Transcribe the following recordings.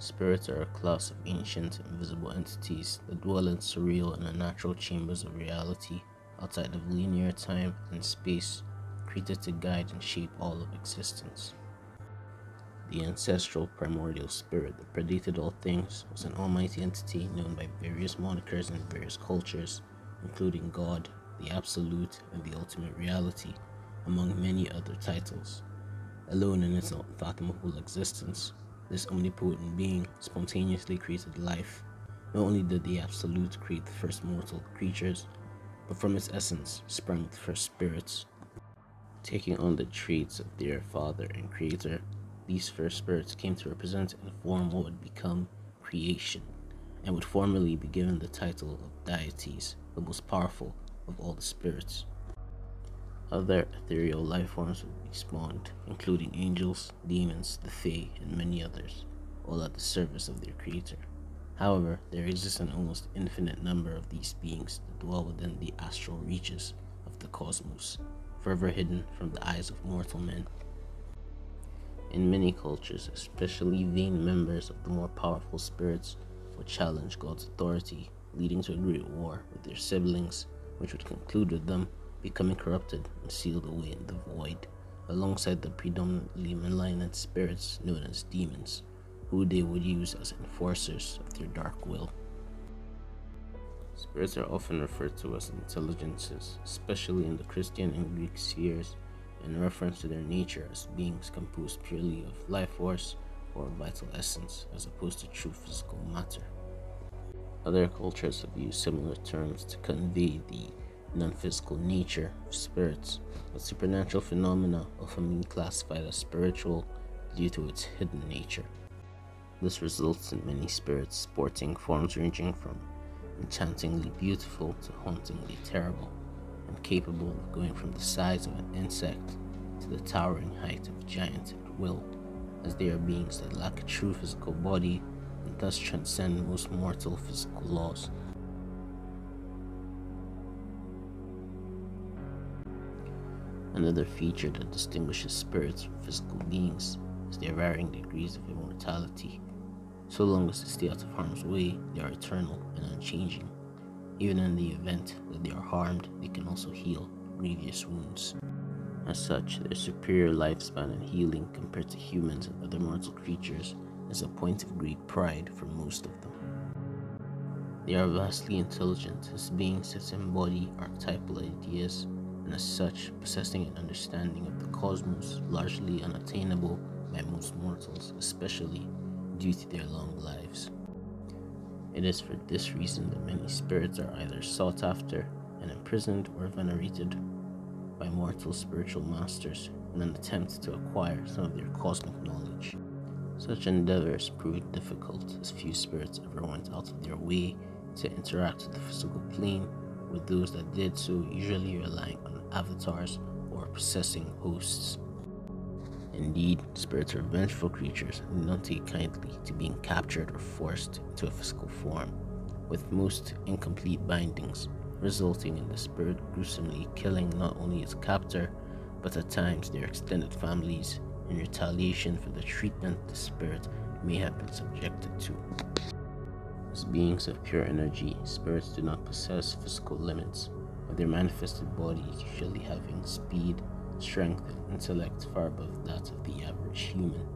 Spirits are a class of ancient, invisible entities that dwell in surreal and unnatural chambers of reality outside of linear time and space, created to guide and shape all of existence. The ancestral primordial spirit that predated all things was an almighty entity known by various monikers in various cultures, including God, the Absolute, and the Ultimate Reality, among many other titles. Alone in its unfathomable existence, this omnipotent being spontaneously created life. Not only did the Absolute create the first mortal creatures, but from its essence sprang the first spirits. Taking on the traits of their father and creator, these first spirits came to represent and form what would become creation, and would formally be given the title of deities, the most powerful of all the spirits. Other ethereal life forms would be spawned, including angels, demons, the Fae, and many others, all at the service of their creator. However, there exists an almost infinite number of these beings that dwell within the astral reaches of the cosmos, forever hidden from the eyes of mortal men. In many cultures, especially vain members of the more powerful spirits would challenge God's authority, leading to a great war with their siblings, which would conclude with them becoming corrupted and sealed away in the void, alongside the predominantly malignant spirits known as demons, who they would use as enforcers of their dark will. Spirits are often referred to as intelligences, especially in the Christian and Greek spheres, in reference to their nature as beings composed purely of life force or vital essence, as opposed to true physical matter. Other cultures have used similar terms to convey the non-physical nature of spirits, but supernatural phenomena often being classified as spiritual due to its hidden nature. This results in many spirits sporting forms ranging from enchantingly beautiful to hauntingly terrible, and capable of going from the size of an insect to the towering height of a giant at will, as they are beings that lack a true physical body and thus transcend most mortal physical laws. Another feature that distinguishes spirits from physical beings is their varying degrees of immortality. So long as they stay out of harm's way, they are eternal and unchanging. Even in the event that they are harmed, they can also heal grievous wounds. As such, their superior lifespan and healing compared to humans and other mortal creatures is a point of great pride for most of them. They are vastly intelligent as beings that embody archetypal ideas, and as such, possessing an understanding of the cosmos largely unattainable by most mortals, especially due to their long lives. It is for this reason that many spirits are either sought after and imprisoned or venerated by mortal spiritual masters in an attempt to acquire some of their cosmic knowledge. Such endeavors proved difficult, as few spirits ever went out of their way to interact with the physical plane, with those that did so usually relying on avatars or possessing hosts. Indeed, spirits are vengeful creatures and do not take kindly to being captured or forced into a physical form, with most incomplete bindings, resulting in the spirit gruesomely killing not only its captor, but at times their extended families, in retaliation for the treatment the spirit may have been subjected to. As beings of pure energy, spirits do not possess physical limits, with their manifested bodies usually having speed, strength, and intellect far above that of the average human.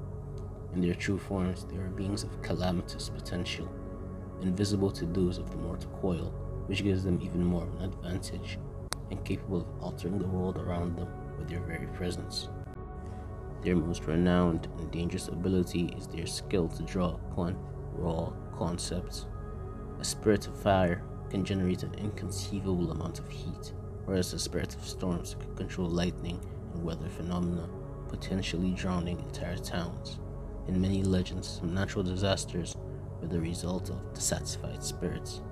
In their true forms, they are beings of calamitous potential, invisible to those of the mortal coil, which gives them even more of an advantage, and capable of altering the world around them with their very presence. Their most renowned and dangerous ability is their skill to draw upon raw concepts. A spirit of fire can generate an inconceivable amount of heat, whereas a spirit of storms can control lightning and weather phenomena, potentially drowning entire towns. In many legends, some natural disasters were the result of dissatisfied spirits.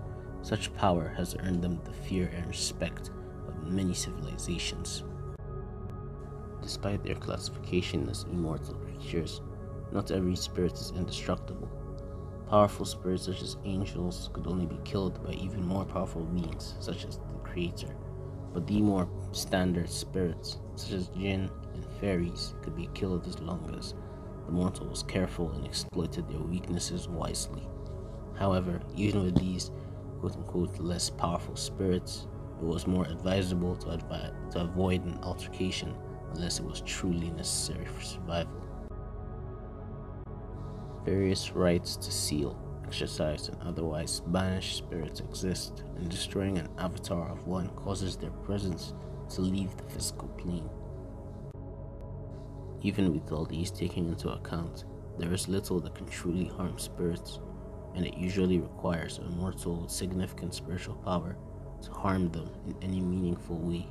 Such power has earned them the fear and respect of many civilizations. Despite their classification as immortal creatures, not every spirit is indestructible. Powerful spirits such as angels could only be killed by even more powerful beings such as the Creator, but the more standard spirits such as jinn and fairies could be killed as long as the mortal was careful and exploited their weaknesses wisely. However, even with these quote-unquote less powerful spirits, it was more advisable to avoid an altercation unless it was truly necessary for survival. Various rites to seal, exorcise, and otherwise banish spirits exist, and destroying an avatar of one causes their presence to leave the physical plane. Even with all these taken into account, there is little that can truly harm spirits, and it usually requires a mortal with significant spiritual power to harm them in any meaningful way.